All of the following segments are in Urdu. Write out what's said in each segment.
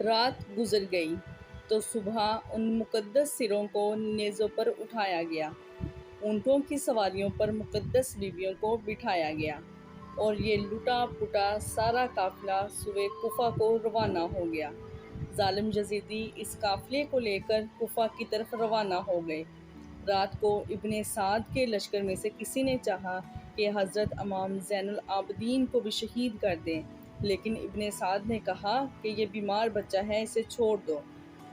رات گزر گئی تو صبح ان مقدس سروں کو نیزوں پر اٹھایا گیا، اونٹوں کی سواریوں پر مقدس بیویوں کو بٹھایا گیا، اور یہ لٹا پٹا سارا قافلہ سوئے کوفہ کو روانہ ہو گیا۔ ظالم یزیدی اس قافلے کو لے کر کوفہ کی طرف روانہ ہو گئے۔ رات کو ابن سعد کے لشکر میں سے کسی نے چاہا کہ حضرت امام زین العابدین کو بھی شہید کر دیں، لیکن ابن سعد نے کہا کہ یہ بیمار بچہ ہے، اسے چھوڑ دو۔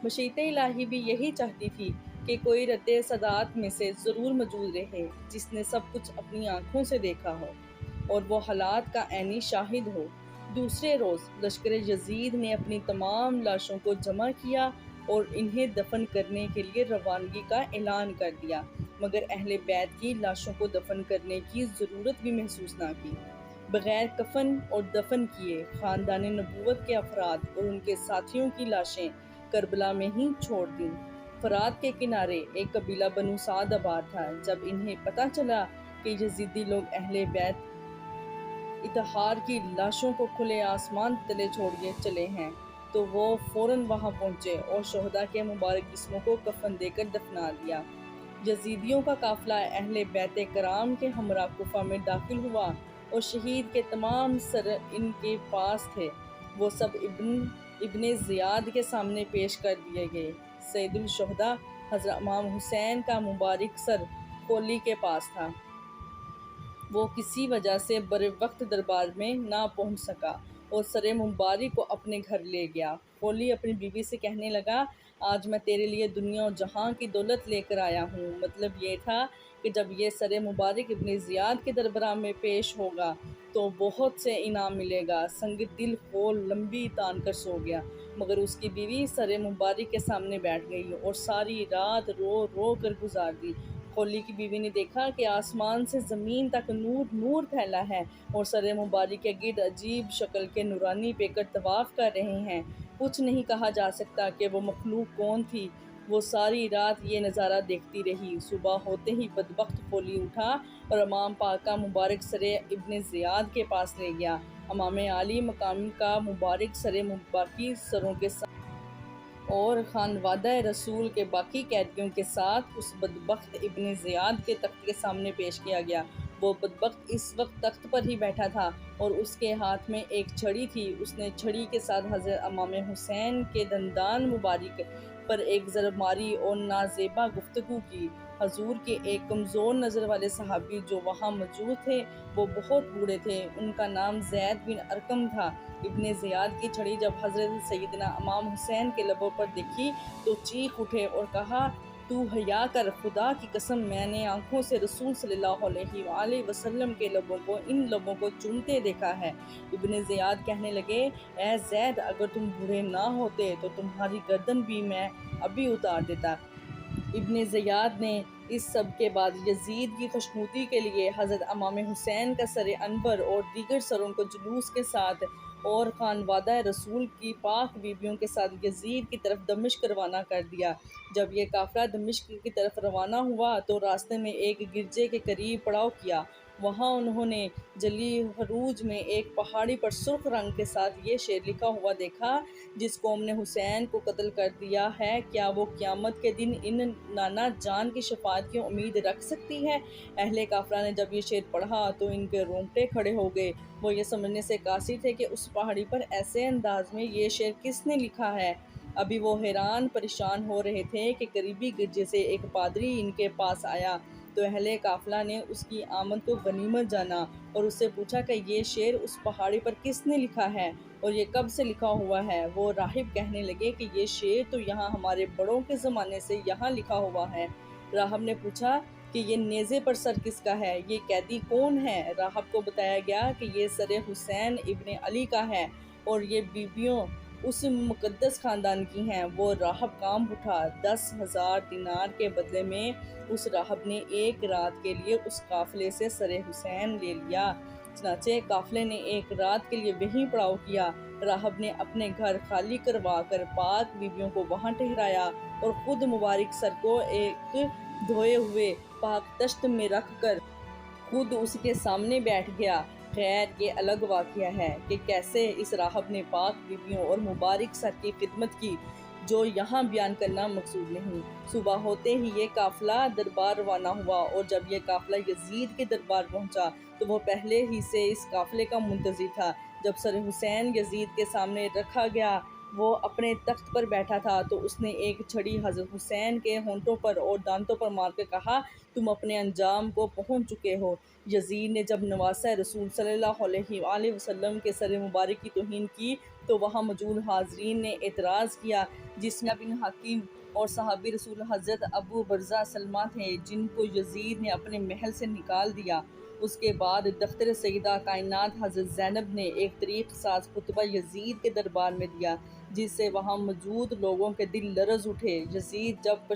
مشیت الہی بھی یہی چاہتی تھی کہ کوئی رد سادات میں سے ضرور موجود رہے جس نے سب کچھ اپنی آنکھوں سے دیکھا ہو اور وہ حالات کا عینی شاہد ہو۔ دوسرے روز لشکر یزید نے اپنی تمام لاشوں کو جمع کیا اور انہیں دفن کرنے کے لیے روانگی کا اعلان کر دیا، مگر اہل بیت کی لاشوں کو دفن کرنے کی ضرورت بھی محسوس نہ کی۔ بغیر کفن اور دفن کیے خاندان نبوت کے افراد اور ان کے ساتھیوں کی لاشیں کربلا میں ہی چھوڑ دیں۔ فرات کے کنارے ایک قبیلہ بنو سعد آباد تھا۔ جب انہیں پتہ چلا کہ یزیدی لوگ اہل بیت اطہار کی لاشوں کو کھلے آسمان تلے چھوڑے چلے ہیں تو وہ فوراً وہاں پہنچے اور شہداء کے مبارک جسموں کو کفن دے کر دفنا دیا۔ یزیدیوں کا قافلہ اہل بیت کرام کے ہمراہ کوفہ میں داخل ہوا اور شہید کے تمام سر ان کے پاس تھے۔ وہ سب ابن زیاد کے سامنے پیش کر دیے گئے۔ سید الشہداء حضرت امام حسین کا مبارک سر خولی کے پاس تھا۔ وہ کسی وجہ سے بروقت دربار میں نہ پہنچ سکا اور سر مبارک کو اپنے گھر لے گیا۔ خولی اپنی بیوی سے کہنے لگا، آج میں تیرے لیے دنیا و جہاں کی دولت لے کر آیا ہوں۔ مطلب یہ تھا کہ جب یہ سر مبارک ابن زیاد کے دربار میں پیش ہوگا تو بہت سے انعام ملے گا۔ سنگ دل خول لمبی تان کر سو گیا، مگر اس کی بیوی سر مبارک کے سامنے بیٹھ گئی اور ساری رات رو رو کر گزار دی۔ خولی کی بیوی نے دیکھا کہ آسمان سے زمین تک نور نور پھیلا ہے اور سر مبارک کے گرد عجیب شکل کے نورانی پیکر طواف کر رہے ہیں۔ کچھ نہیں کہا جا سکتا کہ وہ مخلوق کون تھی۔ وہ ساری رات یہ نظارہ دیکھتی رہی۔ صبح ہوتے ہی بدبخت خولی اٹھا اور امام پاک کا مبارک سر ابن زیاد کے پاس لے گیا۔ امام عالی مقام کا مبارک سر باقی سروں کے ساتھ اور خانوادہ رسول کے باقی قیدیوں کے ساتھ اس بدبخت ابن زیاد کے تخت کے سامنے پیش کیا گیا۔ وہ بدبخت اس وقت تخت پر ہی بیٹھا تھا اور اس کے ہاتھ میں ایک چھڑی تھی۔ اس نے چھڑی کے ساتھ حضرت امام حسین کے دندان مبارک پر ایک ضرب ماری اور نازیبا گفتگو کی۔ حضور کے ایک کمزور نظر والے صحابی جو وہاں موجود تھے وہ بہت بوڑھے تھے، ان کا نام زید بن ارقم تھا۔ ابن زیاد کی چھڑی جب حضرت سیدنا امام حسین کے لبوں پر دیکھی تو چیخ اٹھے اور کہا، تو حیا کر، خدا کی قسم میں نے آنکھوں سے رسول صلی اللہ علیہ وآلہ وسلم کے لبوں کو ان لبوں کو چومتے دیکھا ہے۔ ابن زیاد کہنے لگے، اے زید، اگر تم بوڑھے نہ ہوتے تو تمہاری گردن بھی میں ابھی اتار دیتا۔ ابن زیاد نے اس سب کے بعد یزید کی خوشنودی کے لیے حضرت امام حسین کا سر انور اور دیگر سروں کو جلوس کے ساتھ اور خانوادہ رسول کی پاک بیویوں کے ساتھ یزید کی طرف دمشق روانہ کر دیا۔ جب یہ قافلہ دمشق کی طرف روانہ ہوا تو راستے میں ایک گرجے کے قریب پڑاؤ کیا۔ وہاں انہوں نے جلی حروج میں ایک پہاڑی پر سرخ رنگ کے ساتھ یہ شعر لکھا ہوا دیکھا، جس قوم نے حسین کو قتل کر دیا ہے، کیا وہ قیامت کے دن ان نانا جان کی شفاعت کی امید رکھ سکتی ہے؟ اہل قافلہ نے جب یہ شعر پڑھا تو ان کے رونگٹے کھڑے ہو گئے۔ وہ یہ سمجھنے سے قاصر تھے کہ اس پہاڑی پر ایسے انداز میں یہ شعر کس نے لکھا ہے۔ ابھی وہ حیران پریشان ہو رہے تھے کہ قریبی گرجے سے ایک پادری ان کے پاس آیا تو اہل قافلہ نے اس کی آمد کو غنیمت جانا اور اس سے پوچھا کہ یہ شعر اس پہاڑی پر کس نے لکھا ہے اور یہ کب سے لکھا ہوا ہے؟ وہ راہب کہنے لگے کہ یہ شعر تو یہاں ہمارے بڑوں کے زمانے سے یہاں لکھا ہوا ہے۔ راہب نے پوچھا کہ یہ نیزے پر سر کس کا ہے؟ یہ قیدی کون ہے؟ راہب کو بتایا گیا کہ یہ سر حسین ابن علی کا ہے اور یہ بیویوں اس مقدس خاندان کی ہیں۔ وہ راہب کام اٹھا۔ 10,000 دینار کے بدلے میں اس راہب نے ایک رات کے لیے اس قافلے سے سر حسین لے لیا۔ چنانچہ قافلے نے ایک رات کے لیے وہیں پڑاؤ کیا۔ راہب نے اپنے گھر خالی کروا کر پاک بیویوں کو وہاں ٹھہرایا اور خود مبارک سر کو ایک دھوئے ہوئے پاک تشت میں رکھ کر خود اس کے سامنے بیٹھ گیا۔ خیر یہ الگ واقعہ ہے کہ کیسے اس راہب نے پاک بیویوں اور مبارک سر کی خدمت کی، جو یہاں بیان کرنا مقصود نہیں۔ صبح ہوتے ہی یہ قافلہ دربار روانہ ہوا، اور جب یہ قافلہ یزید کے دربار پہنچا تو وہ پہلے ہی سے اس قافلے کا منتظر تھا۔ جب سر حسین یزید کے سامنے رکھا گیا، وہ اپنے تخت پر بیٹھا تھا تو اس نے ایک چھڑی حضرت حسین کے ہونٹوں پر اور دانتوں پر مار کر کہا، تم اپنے انجام کو پہنچ چکے ہو۔ یزید نے جب نواسہ رسول صلی اللہ علیہ وآلہ وسلم کے سر مبارک کی توہین کی تو وہاں موجود حاضرین نے اعتراض کیا، جس میں بن حکیم اور صحابی رسول حضرت ابو برزہ سلمہ تھے، جن کو یزید نے اپنے محل سے نکال دیا۔ اس کے بعد دختر سیدہ کائنات حضرت زینب نے ایک طریق ساز خطبہ یزید کے دربار میں دیا، جس سے وہاں موجود لوگوں کے دل لرز اٹھے۔ یزید جب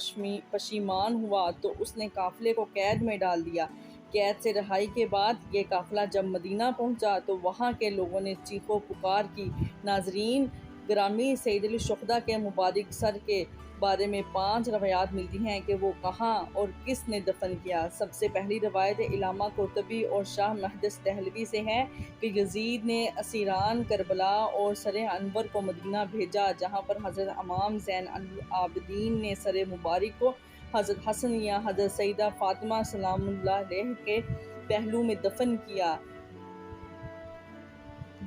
پشیمان ہوا تو اس نے قافلے کو قید میں ڈال دیا۔ قید سے رہائی کے بعد یہ قافلہ جب مدینہ پہنچا تو وہاں کے لوگوں نے چیخ و پکار کی۔ ناظرین گرامی، سید الشہداء کے مبارک سر کے بارے میں 5 روایات ملتی ہیں کہ وہ کہاں اور کس نے دفن کیا۔ سب سے پہلی روایت علامہ قرطبی اور شاہ محدث دہلوی سے ہے کہ یزید نے اسیران کربلا اور سر انور کو مدینہ بھیجا، جہاں پر حضرت امام زین العابدین نے سر مبارک کو حضرت حسن یا حضرت سیدہ فاطمہ سلام اللہ علیہ کے پہلو میں دفن کیا۔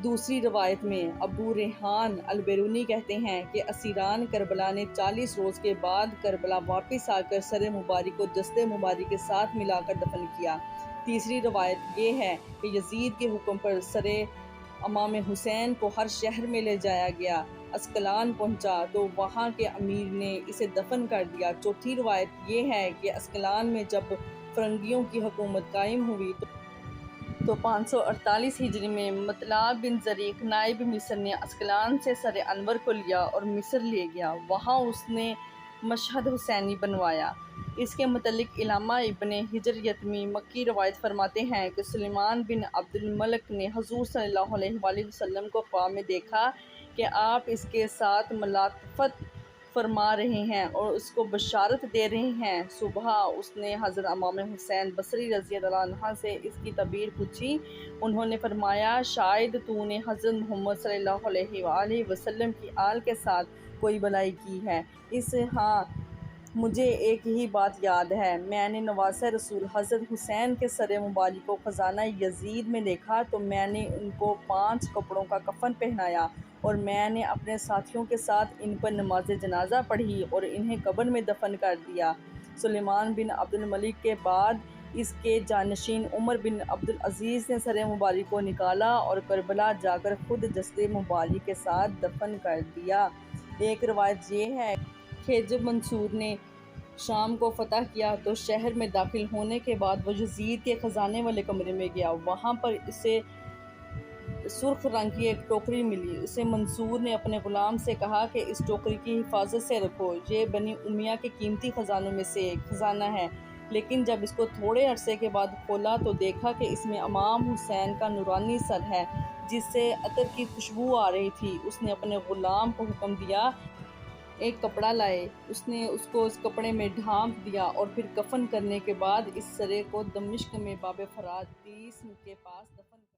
دوسری روایت میں ابو ریحان البیرونی کہتے ہیں کہ اسیران کربلا نے 40 روز کے بعد کربلا واپس آ کر سر مبارک کو جسد مبارک کے ساتھ ملا کر دفن کیا۔ تیسری روایت یہ ہے کہ یزید کے حکم پر سر امام حسین کو ہر شہر میں لے جایا گیا۔ اسکلان پہنچا تو وہاں کے امیر نے اسے دفن کر دیا۔ چوتھی روایت یہ ہے کہ اسکلان میں جب فرنگیوں کی حکومت قائم ہوئی تو 548 ہجری میں مطلع بن زریق نائب مصر نے اسکلان سے سر انور کو لیا اور مصر لے گیا۔ وہاں اس نے مشہد حسینی بنوایا۔ اس کے متعلق علامہ ابن حجر یتمی مکی روایت فرماتے ہیں کہ سلیمان بن عبد الملک نے حضور صلی اللہ علیہ وآلہ وسلم کو خواب میں دیکھا کہ آپ اس کے ساتھ ملاطفت فرما رہے ہیں اور اس کو بشارت دے رہے ہیں۔ صبح اس نے حضرت امام حسین بصری رضی اللہ عنہ سے اس کی تعبیر پوچھی۔ انہوں نے فرمایا، شاید تو نے حضرت محمد صلی اللہ علیہ وآلہ وسلم کی آل کے ساتھ کوئی بلائی کی ہے۔ ہاں، مجھے ایک ہی بات یاد ہے، میں نے نواسہ رسول حضرت حسین کے سر مبارک کو خزانہ یزید میں دیکھا تو میں نے ان کو 5 کپڑوں کا کفن پہنایا اور میں نے اپنے ساتھیوں کے ساتھ ان پر نماز جنازہ پڑھی اور انہیں قبر میں دفن کر دیا۔ سلیمان بن عبد الملک کے بعد اس کے جانشین عمر بن عبد العزیز نے سر مبارک کو نکالا اور کربلا جا کر خود جسد مبارک کے ساتھ دفن کر دیا۔ ایک روایت یہ ہے کہ جب منصور نے شام کو فتح کیا تو شہر میں داخل ہونے کے بعد وہ یزید کے خزانے والے کمرے میں گیا۔ وہاں پر اسے سرخ رنگ کی ایک ٹوکری ملی۔ اسے منصور نے اپنے غلام سے کہا کہ اس ٹوکری کی حفاظت سے رکھو، یہ بنی امیہ کے قیمتی خزانوں میں سے ایک خزانہ ہے۔ لیکن جب اس کو تھوڑے عرصے کے بعد کھولا تو دیکھا کہ اس میں امام حسین کا نورانی سر ہے، جس سے عطر کی خوشبو آ رہی تھی۔ اس نے اپنے غلام کو حکم دیا ایک کپڑا لائے۔ اس نے اس کو اس کپڑے میں ڈھانپ دیا اور پھر کفن کرنے کے بعد اس سرے کو دمشق میں باب فرادیس کے پاس دفن کیا۔